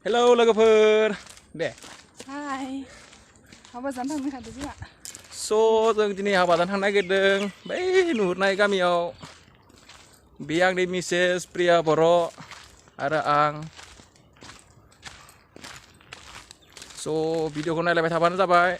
Hello लोगोफोर दे Hai, हाबा जानो थांनो हादों जोंहा। जों दिनै हाबा जानो थांनो नागिरदों बै नुहुरनाय गामियाव बे आंनि मिसेस प्रिया बर' आरो आं भिडिअखौ नायलायबाय थाबानो जाबाय।